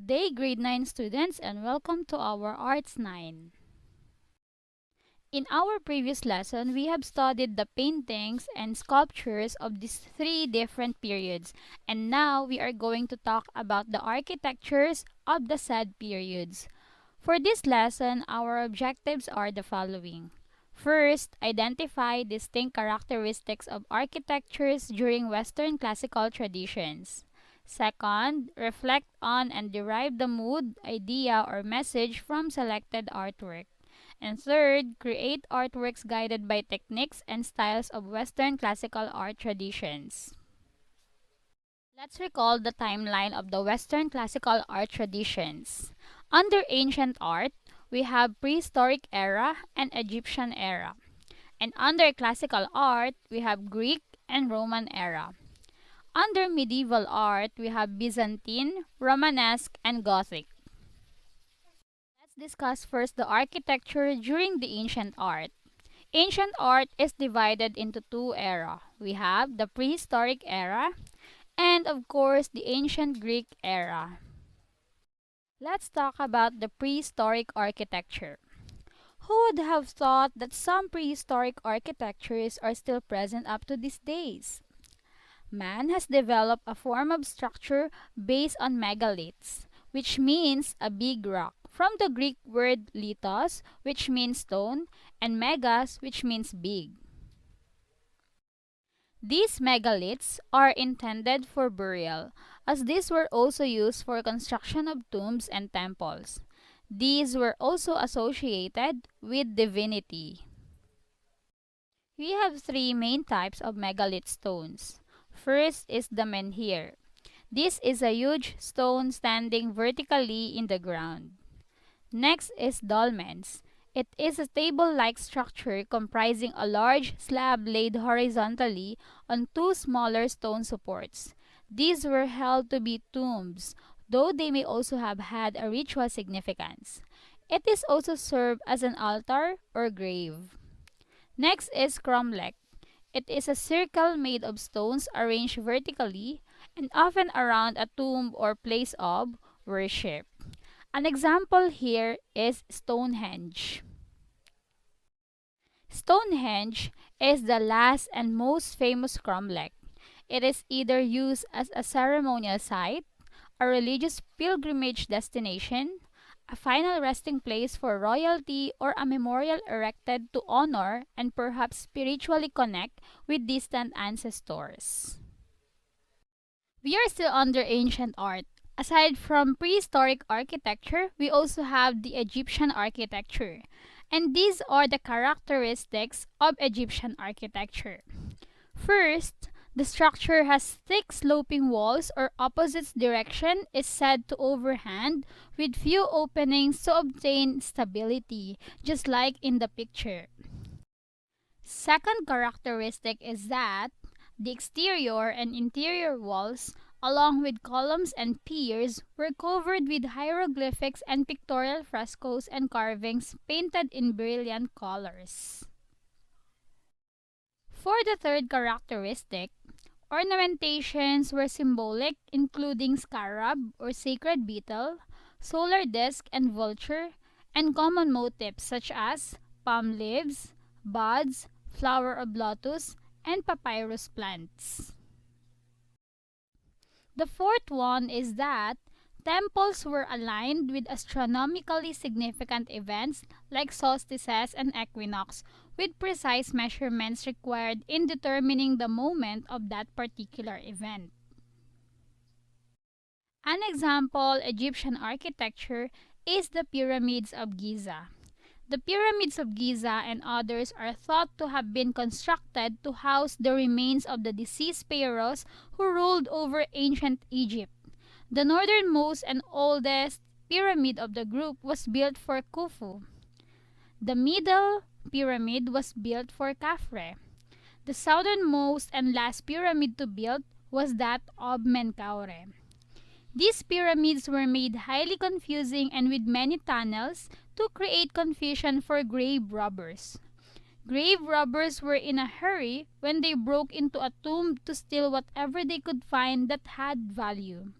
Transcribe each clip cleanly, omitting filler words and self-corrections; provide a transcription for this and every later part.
Good day, grade 9 students, and welcome to our Arts 9. In our previous lesson, we have studied the paintings and sculptures of these three different periods, and now we are going to talk about the architectures of the said periods. For this lesson, our objectives are the following. First, identify distinct characteristics of architectures during Western classical traditions. Second, reflect on and derive the mood, idea, or message from selected artwork. And third, create artworks guided by techniques and styles of Western classical art traditions. Let's recall the timeline of the Western classical art traditions. Under ancient art, we have prehistoric era and Egyptian era. And under classical art, we have Greek and Roman era. Under medieval art, we have Byzantine, Romanesque, and Gothic. Let's discuss first the architecture during the ancient art. Ancient art is divided into two eras. We have the prehistoric era and of course the ancient Greek era. Let's talk about the prehistoric architecture. Who would have thought that some prehistoric architectures are still present up to these days? Man has developed a form of structure based on megaliths, which means a big rock, from the Greek word lithos, which means stone, and megas, which means big. These megaliths are intended for burial, as these were also used for construction of tombs and temples. These were also associated with divinity. We have three main types of megalith stones. First is the menhir. This is a huge stone standing vertically in the ground. Next is dolmens. It is a table-like structure comprising a large slab laid horizontally on two smaller stone supports. These were held to be tombs, though they may also have had a ritual significance. It is also served as an altar or grave. Next is cromlech. It is a circle made of stones arranged vertically and often around a tomb or place of worship. An example here is Stonehenge. Stonehenge is the last and most famous cromlech. It is either used as a ceremonial site, a religious pilgrimage destination, a final resting place for royalty, or a memorial erected to honor and perhaps spiritually connect with distant ancestors. We are still under ancient art. Aside from prehistoric architecture, we also have the Egyptian architecture. And these are the characteristics of Egyptian architecture. First, the structure has thick sloping walls or opposite direction is said to overhand with few openings to obtain stability, just like in the picture. Second characteristic is that the exterior and interior walls, along with columns and piers, were covered with hieroglyphics and pictorial frescoes and carvings painted in brilliant colors. For the third characteristic, ornamentations were symbolic, including scarab or sacred beetle, solar disk and vulture, and common motifs such as palm leaves, buds, flower of lotus, and papyrus plants. The fourth one is that temples were aligned with astronomically significant events like solstices and equinox, with precise measurements required in determining the moment of that particular event. An example Egyptian architecture is the pyramids of Giza. The pyramids of Giza and others are thought to have been constructed to house the remains of the deceased pharaohs who ruled over ancient Egypt. The northernmost and oldest pyramid of the group was built for Khufu. The middle pyramid was built for Khafre. The southernmost and last pyramid to build was that of Menkaure. These pyramids were made highly confusing and with many tunnels to create confusion for grave robbers. Grave robbers were in a hurry when they broke into a tomb to steal whatever they could find that had value.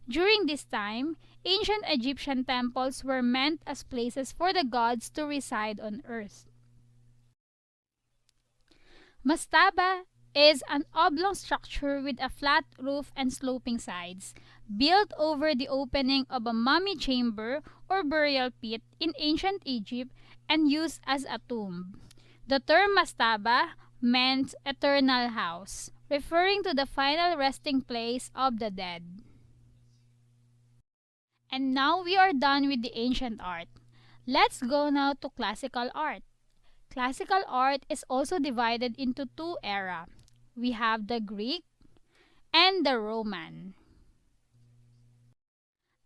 During this time, ancient Egyptian temples were meant as places for the gods to reside on earth. Mastaba is an oblong structure with a flat roof and sloping sides, built over the opening of a mummy chamber or burial pit in ancient Egypt and used as a tomb. The term mastaba meant eternal house, referring to the final resting place of the dead. And now we are done with the ancient art. Let's go now to classical art. Classical art is also divided into two eras. We have the Greek and the Roman.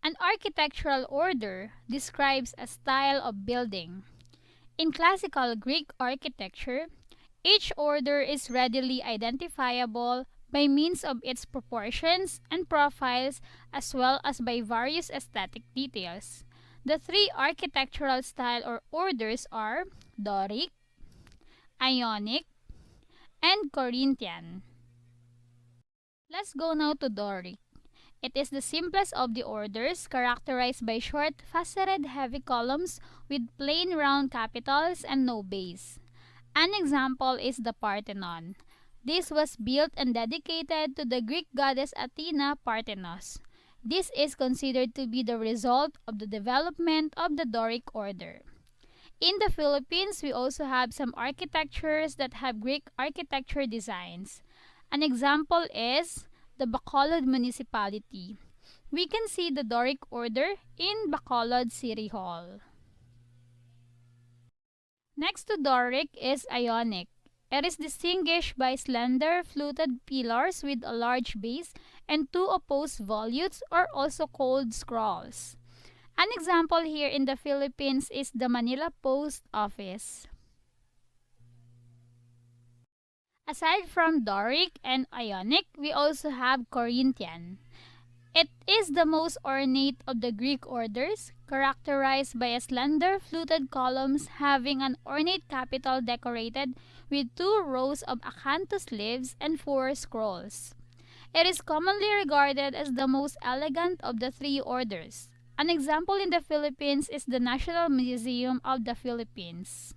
An architectural order describes a style of building. In classical Greek architecture, each order is readily identifiable by means of its proportions and profiles as well as by various aesthetic details. The three architectural style or orders are Doric, Ionic, and Corinthian. Let's go now to Doric. It is the simplest of the orders, characterized by short, faceted heavy columns with plain round capitals and no base. An example is the Parthenon. This was built and dedicated to the Greek goddess Athena Parthenos. This is considered to be the result of the development of the Doric order. In the Philippines, we also have some architectures that have Greek architecture designs. An example is the Bacolod Municipality. We can see the Doric order in Bacolod City Hall. Next to Doric is Ionic. It is distinguished by slender, fluted pillars with a large base and two opposed volutes, or also called scrolls. An example here in the Philippines is the Manila Post Office. Aside from Doric and Ionic, we also have Corinthian. It is the most ornate of the Greek orders, characterized by a slender fluted columns having an ornate capital decorated with two rows of acanthus leaves and four scrolls. It is commonly regarded as the most elegant of the three orders. An example in the Philippines is the National Museum of the Philippines.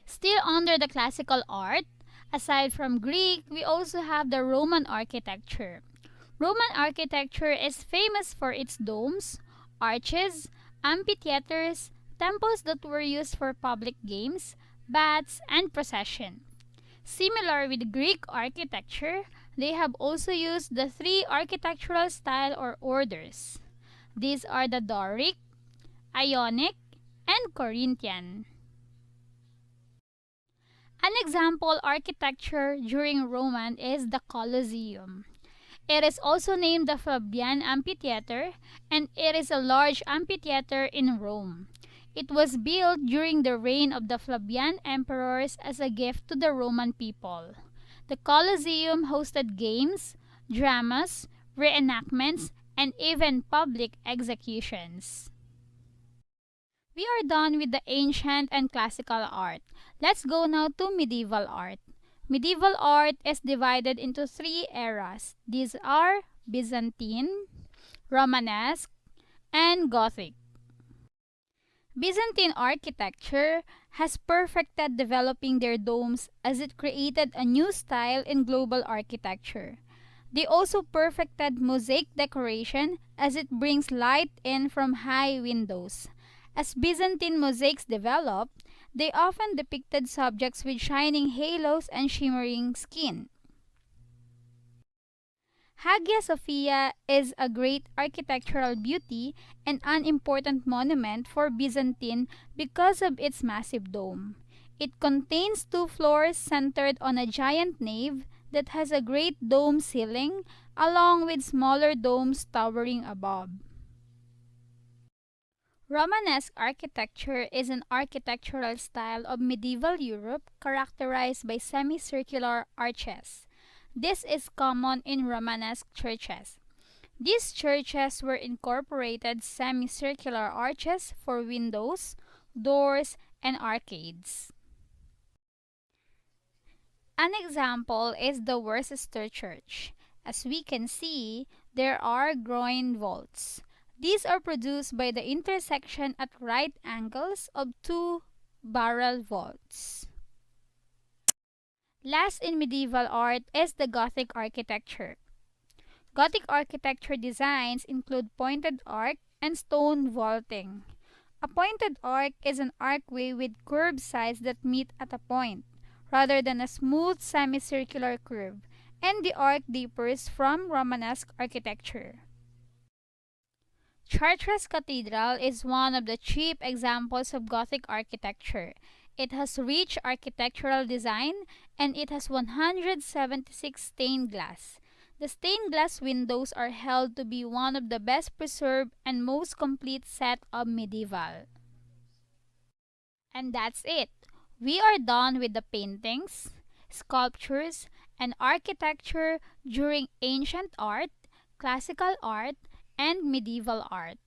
Still under the classical art, aside from Greek, we also have the Roman architecture. Roman architecture is famous for its domes, arches, amphitheaters, temples that were used for public games, baths, and procession. Similar with Greek architecture, they have also used the three architectural style or orders. These are the Doric, Ionic, and Corinthian. An example architecture during Roman is the Colosseum. It is also named the Fabian Amphitheater, and it is a large amphitheater in Rome. It was built during the reign of the Flavian emperors as a gift to the Roman people. The Colosseum hosted games, dramas, reenactments, and even public executions. We are done with the ancient and classical art. Let's go now to medieval art. Medieval art is divided into three eras. These are Byzantine, Romanesque, and Gothic. Byzantine architecture has perfected developing their domes as it created a new style in global architecture. They also perfected mosaic decoration as it brings light in from high windows. As Byzantine mosaics developed, they often depicted subjects with shining halos and shimmering skin. Hagia Sophia is a great architectural beauty and an important monument for Byzantine because of its massive dome. It contains two floors centered on a giant nave that has a great dome ceiling, along with smaller domes towering above. Romanesque architecture is an architectural style of medieval Europe characterized by semicircular arches. This is common in Romanesque churches. These churches were incorporated semicircular arches for windows, doors, and arcades. An example is the Worcester Church. As we can see, there are groin vaults. These are produced by the intersection at right angles of two barrel vaults. Last in medieval art is the Gothic architecture. Gothic architecture designs include pointed arch and stone vaulting. A pointed arch is an archway with curved sides that meet at a point, rather than a smooth semicircular curve, and the arch differs from Romanesque architecture. Chartres Cathedral is one of the chief examples of Gothic architecture. It has rich architectural design and it has 176 stained glass. The stained glass windows are held to be one of the best preserved and most complete set of medieval. And that's it. We are done with the paintings, sculptures, and architecture during ancient art, classical art, and medieval art.